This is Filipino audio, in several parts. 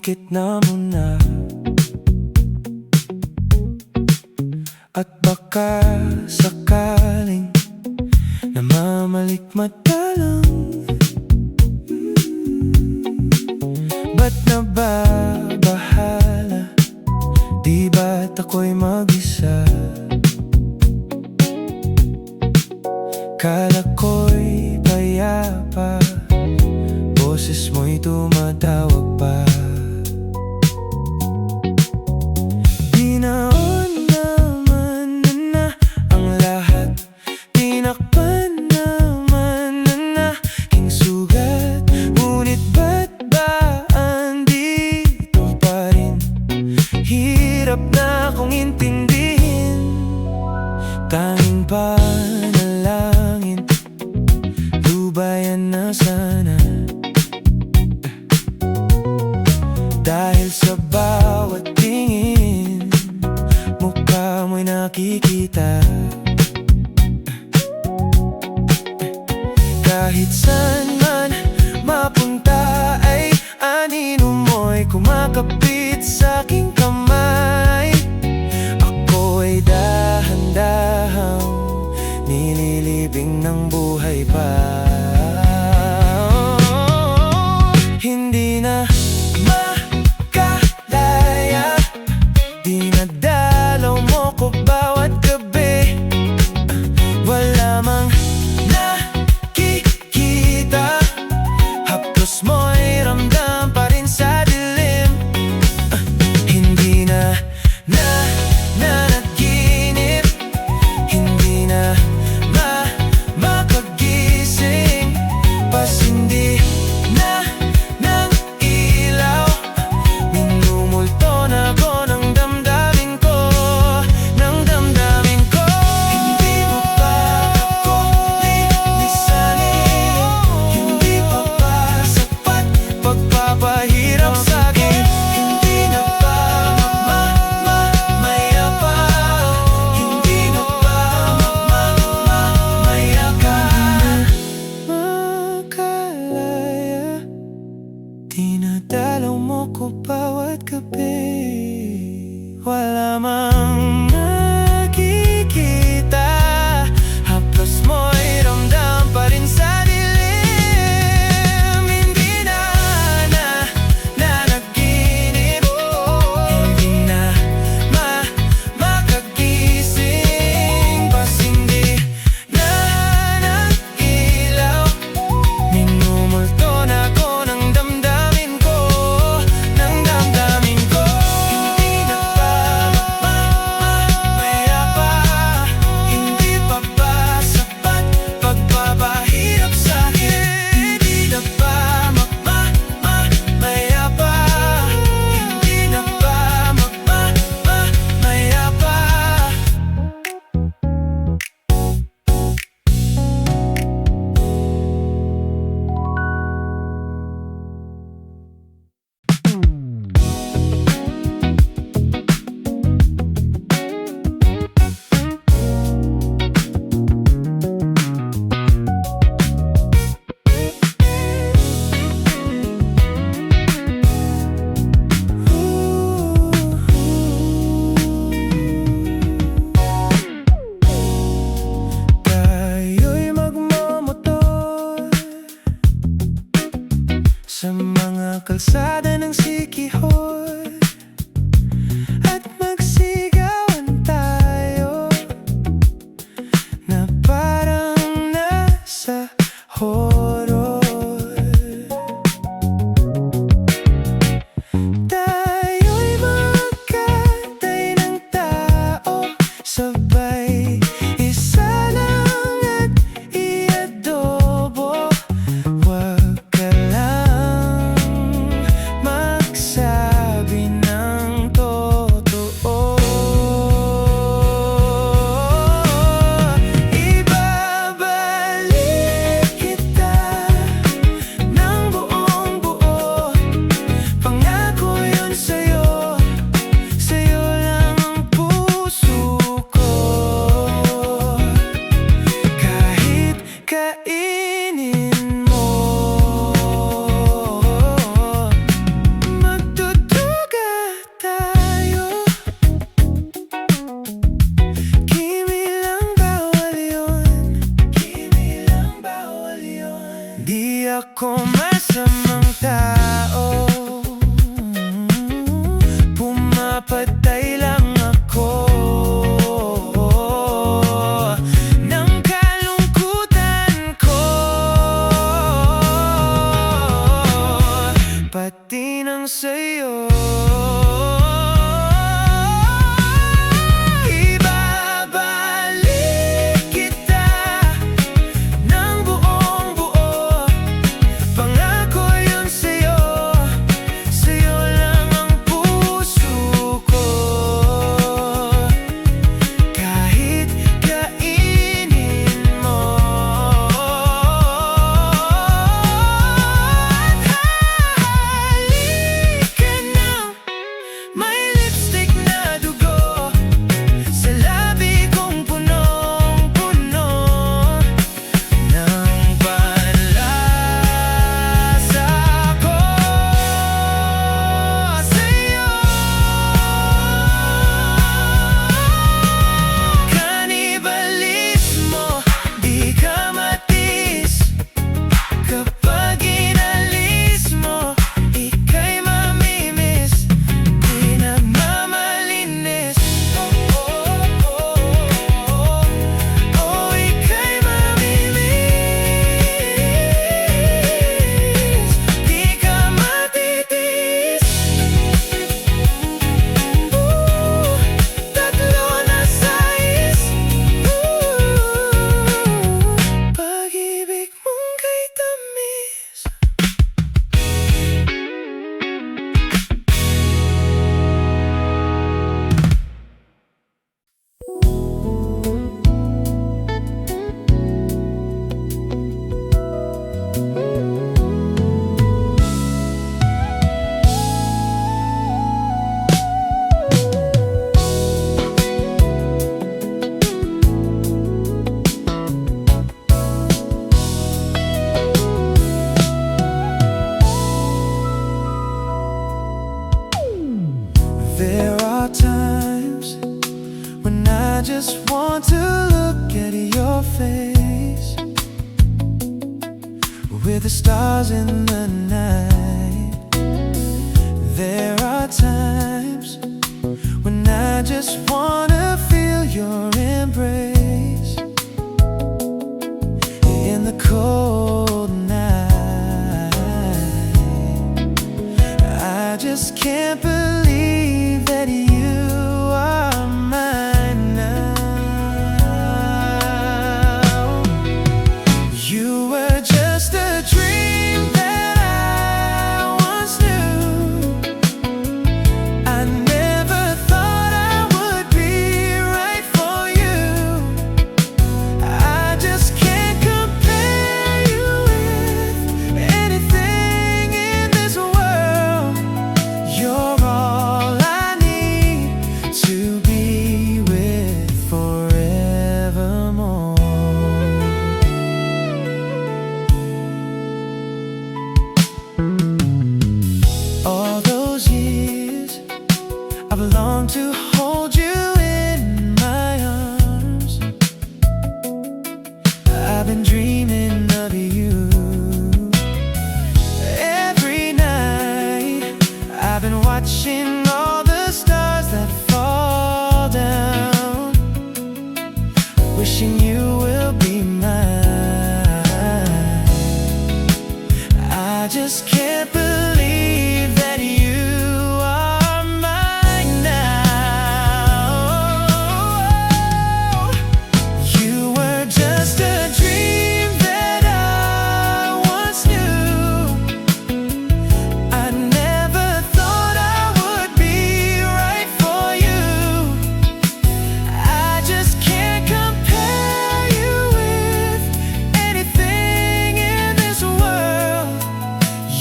Dumikit na muna at baka sakaling namamalikmata lang. Ba't nababahala? Di ba't ako'y mag-isa? Kala ko'y payapa, boses mo'y tumatawag pa. Binaon naman na ang lahat, tinakpan naman na aking sugat. Ngunit ba't ba andito pa rin? Hirap na akong intindihin. Tanging panalangin, lubayan na sana. Dahil sa bawat tingin, mukha mo'y nakikita. Kahit saan man mapunta ay anino mo'y kumakapit sa aking kamay. Ako'y dahan-dahang nililibing ng buhay pa. Hindi na makalaya, dinadalaw mo ko bawat gabi. Wala mang nakikita, haplos mo'y ramdam pa rin sa dilim. Hindi na nanaginip, hindi na makagising, pas hindi na nang face, with the stars in the night. There are times when I just wanna feel your embrace in the cold night. I just can't believe that you are mine now. You were just a dream that I once knew. I never thought I would be right for you. I just can't compare you with anything in this world. You're all I need to be with forevermore. All those years I've longed to hold you in my arms. I've been dreaming of you. Every night I've been watching all the stars that fall down, wishing you will be mine. I just can't believe that you are mine now. You were just a dream that I once knew. I never thought I would be right for you. I just can't compare you with anything in this world.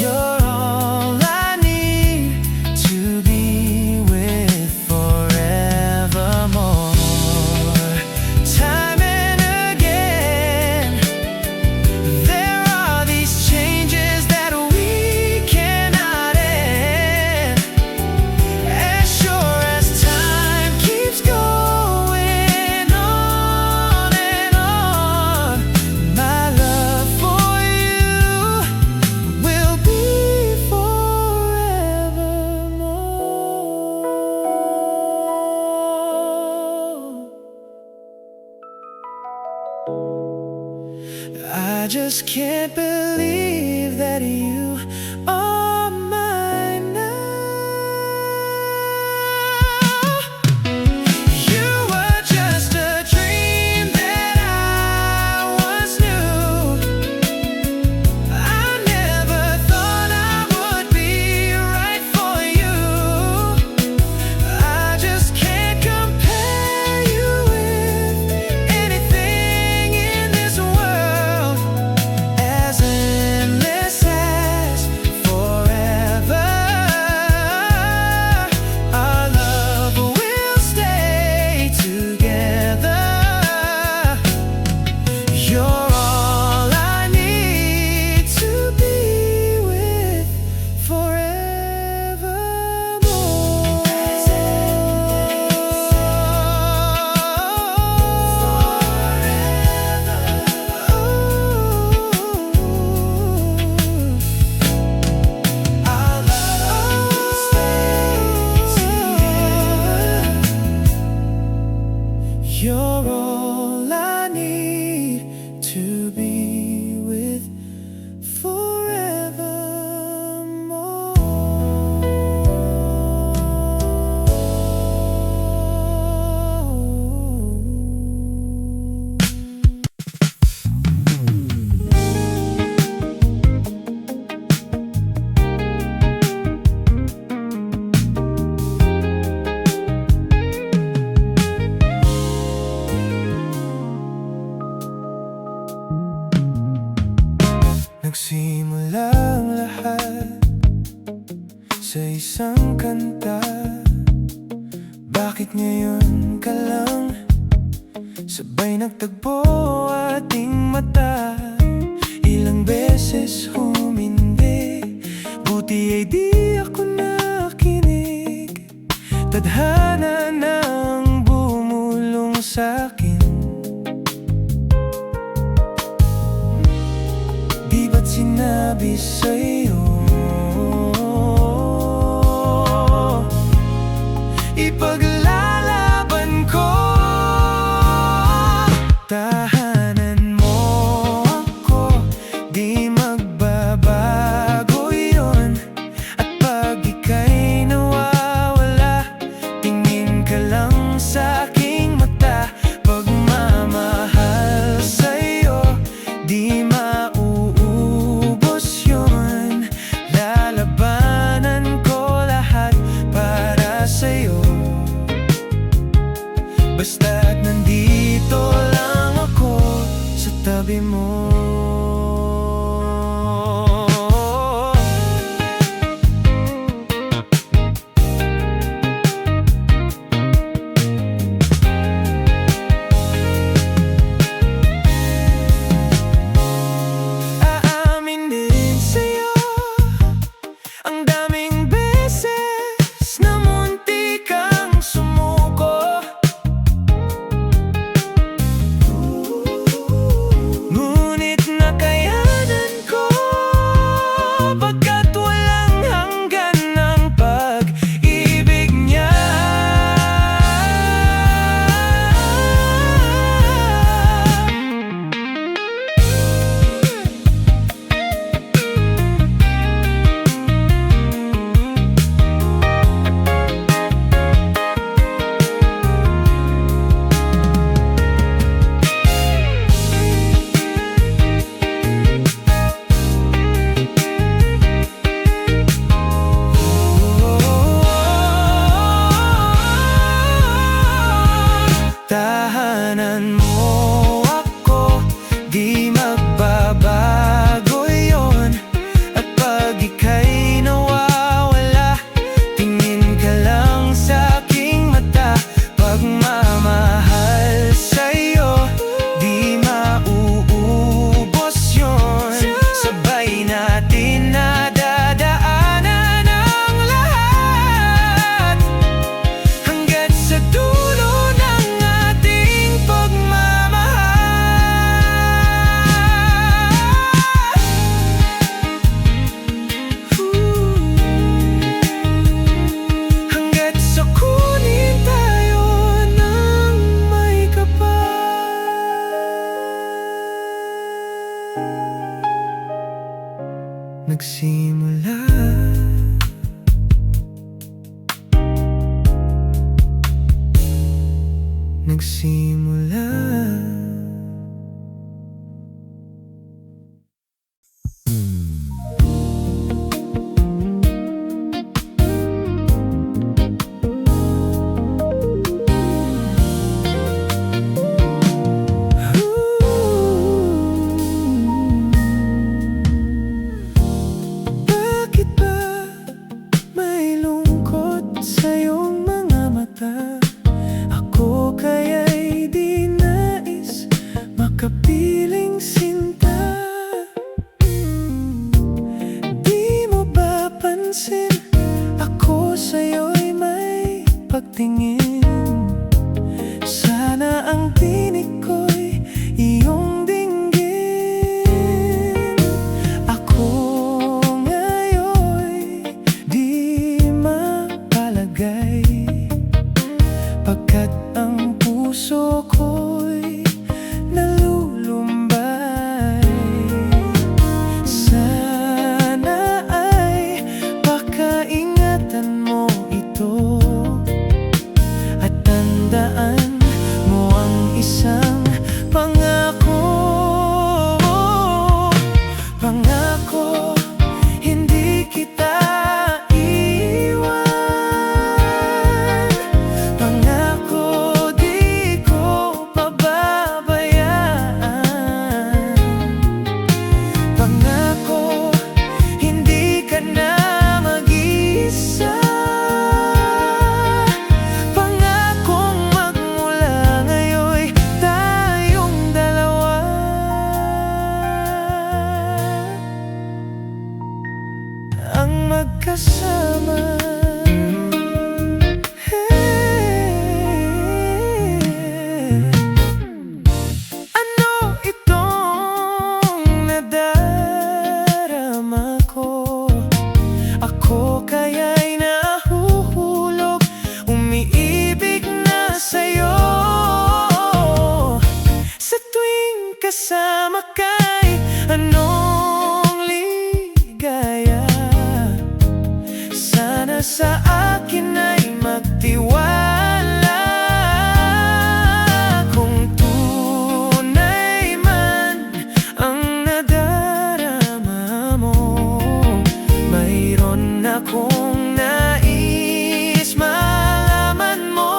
You're all I need to be with forevermore. Time and again, there are these changes that we cannot end. As sure as time keeps going on and on, my love for you will be forevermore. I just can't believe that you are mine now. You were just a dream that I once knew. I never thought I would be right for you. I just can't compare you with anything in this world. As endless as forever, our love will stay together. You're all I need to be with You're all I need to be with Nagsimula ang lahat sa isang kanta. Bakit ngayon ka lang sabay nagtagpo ating mata? Ilang beses humindi, buti ay di ako nakinig. Tadhana nang bumulong sa'kin. sinabi sa'yo, ipaglalaban ko. Tahanan mo ako, di magbabago yun. At pag ika'y nawawala, tingin ka lang sa aking mata. Pagmamahal sa'yo, di mauubos yun. Lalabanan ko lahat para sa'yo, basta't nandito lang ako sa tabi mo. Aamin din sa'yo, ang daming beses na muntik kang sumuko. Ngunit nakayanan ko, pagkat walang hanggan ng pag-ibig niya. Tahanan mo ako, di magbabago yun. At pag ika'y nawawala, tingin ka lang sa aking mata. Pagmamahal sa'yo, di mauubos yun. Sabay natin nadadaanan ang lahat, hanggat sa dulo ng ating pagmamahal. Hanggat sa kunin tayo ng may kapal. Nagsimula, nagsimula. Bakit ba may lungkot sa iyong mga mata? Ako kaya'y kasama kay anong ligaya. Sana sa akin ay magtiwala. Kung tunay man ang nadarama mo, mayroon akong nais malaman mo.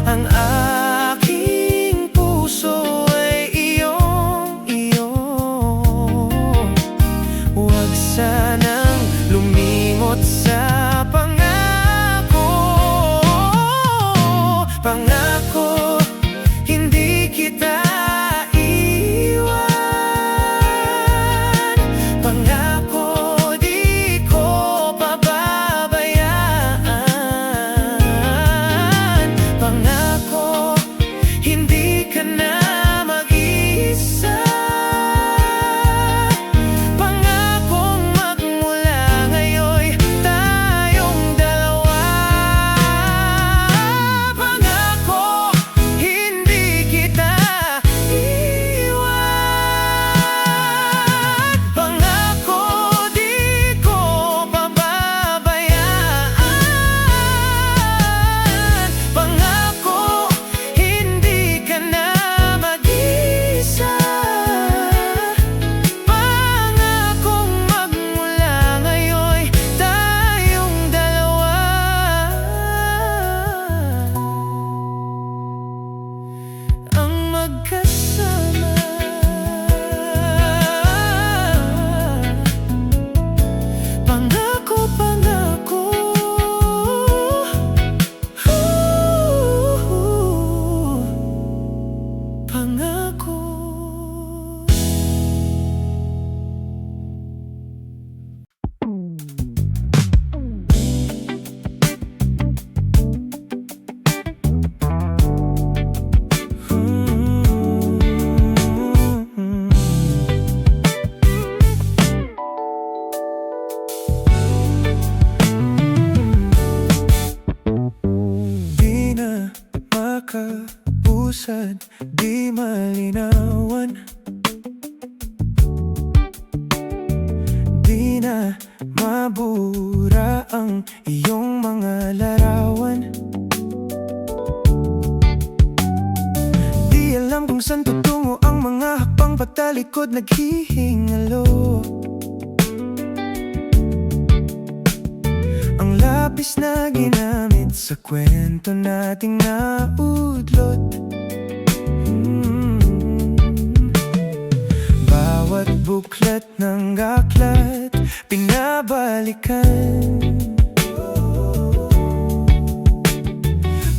Ang aking puso ay iyong-iyo. Huwag sanang lumingot sa pangako. Pangako, hindi kita iwan. Pangako, di ko pababayaan. Pangako, hindi ka na mag-iisa. Pangakong magmula ngayon'y tayong dalawa. Pangako, hindi kita iwan. Pangako, di ko pababayaan. Pangako, hindi ka na mag-isa. Pangakong magmula ngayon'y tayong dalawa. Ang magkasama. Pangako, pangako. Pangako. Di na makausad, di malinawan. Di na mabura ang iyong mga larawan. Di alam kung saan tutungo ang mga hakbang patalikod naghihingalo. Ang lapis na ginamit sa kwento nating naudlot. Bawat buklat ng aklat pinabalikan.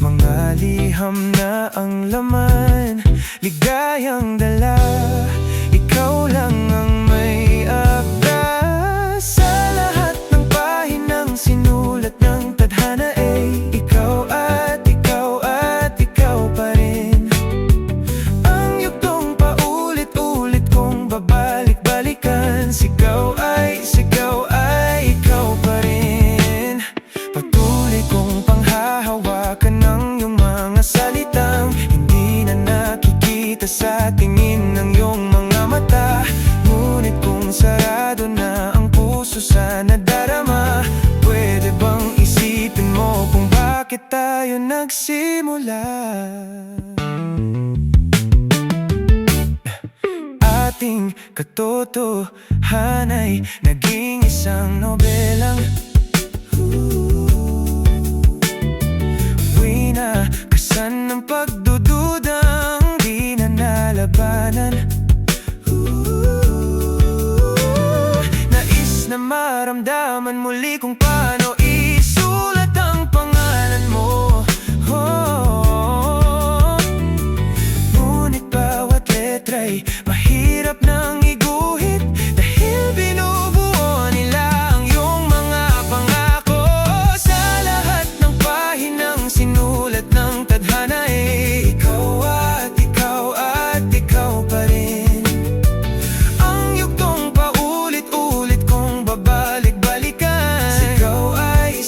Mga liham na ang laman, ligayang dala. Ikaw lang ang may akda sa lahat ng pahinang sinulat ng tadhana. Ikaw at ikaw at ikaw pa rin. Ang yugtong paulit-ulit kong babalik-balikan. Sigaw ay ikaw pa rin. Patuloy kong panghahawakan ng iyong mga salitang hindi na nakikita sa tingin ng iyong mga mata. Ngunit kung sarado na ang puso sa nadarama, pwede bang isipin mo kung bakit tayo nagsimula? Ating katotohanan ay naging isang nobelang winakasan ng pagdududang di na nalabanan. Nais na maramdaman muli kung paano isulat ang pangalan mo. Ngunit bawat letra'y mahirap nang iguhit, dahil binubuo nila ang iyong mga pangako. Sa lahat ng pahinang sinulat ng tadhana, ikaw at ikaw pa rin. Ang yugtong paulit-ulit kong babalik-balikan. Sigaw ay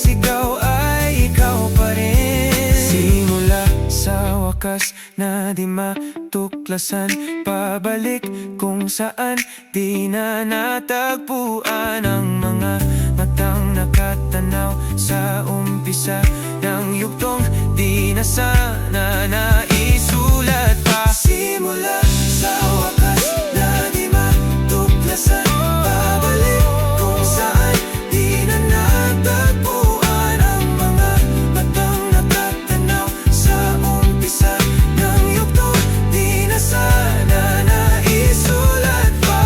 ikaw pa rin. Simula sa wakas na na di matuklasan, pabalik kung saan di na natagpuan ang mga matang nakatanaw sa umpisa ng yugtong di na sana naisulat pa. Simula sa wakas na di matuklasan, pabalik kung saan di na natagpuan ang mga matang nakatanaw sa umpisa ng yugtong di na sana naisulat pa.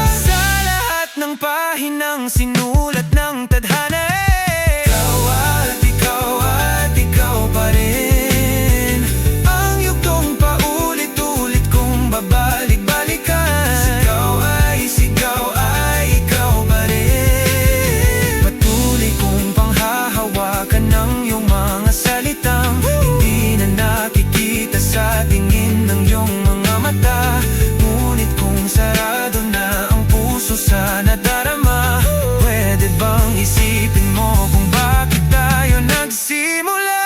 Sa lahat ng pahinang sinulat ng tadhana, ikaw pa rin ang yugtong paulit-ulit kong babalik-balikan. Sigaw ay ikaw pa rin. Patuloy kong panghahawakan ng iyong mga salitang hindi na nakikita sa tingin ng iyong mga mata. Ngunit kung sarado na ang puso sa nadarama, pwede bang isipin mo kung bakit tayo nagsimula?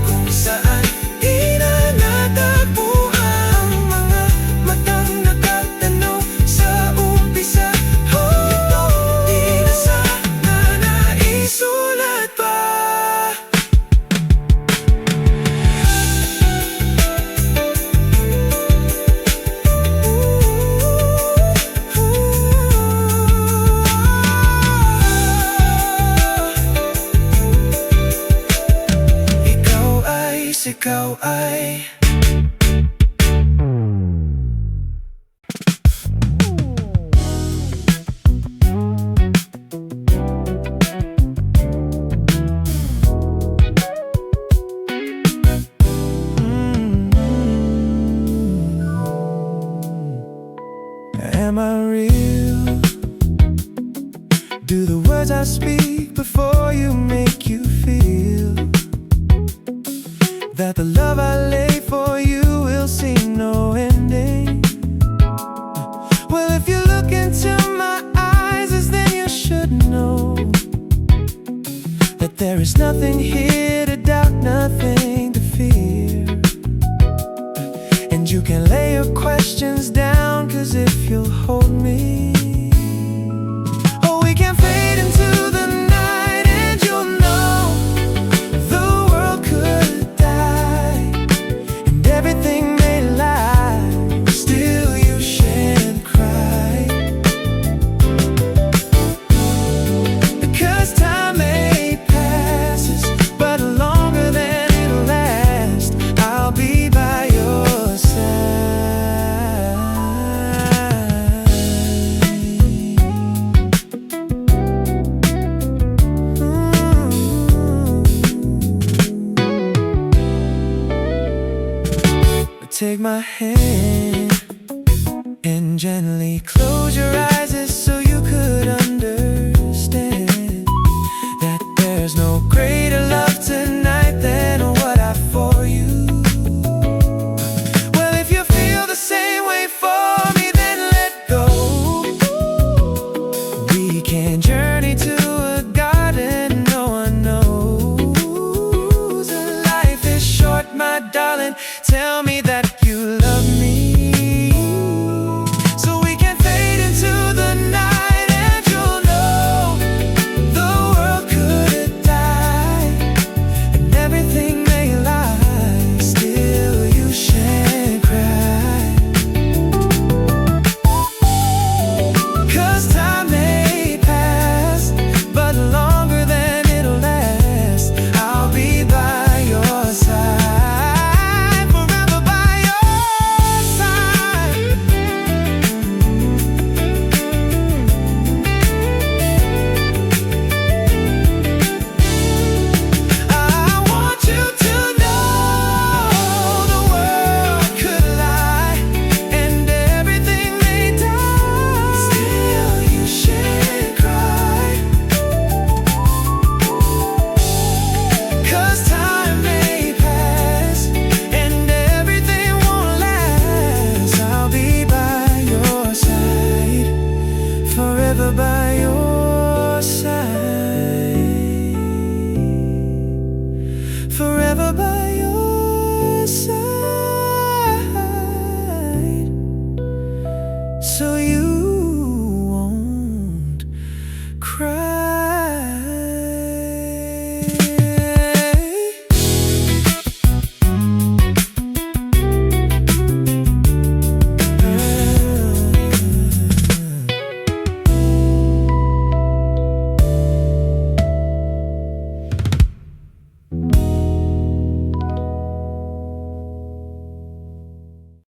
Kung saan di na natagpuan ang mga matang nakatanaw sa umpisa, ito di na sana naisulat pa. Ikaw ay Am I real? Do the words I speak before you make you feel that the love I lay for you will see no ending? Well, if you look into my eyes, then you should know that there is nothing here to doubt, nothing to fear. And you can lay your questions down, 'cause if you'll hold me, oh, we can fade into the night and you'll know the world could die and everything may lie, still you shan't cry. Because time may passes, but longer than it'll last, I'll be by your side. Take my hand and gently close your eyes so you could understand that there's no greater love tonight than what I have for you. Well, if you feel the same way for me, then let go. We can journey to a garden no one knows. Life is short, my darling, tell me that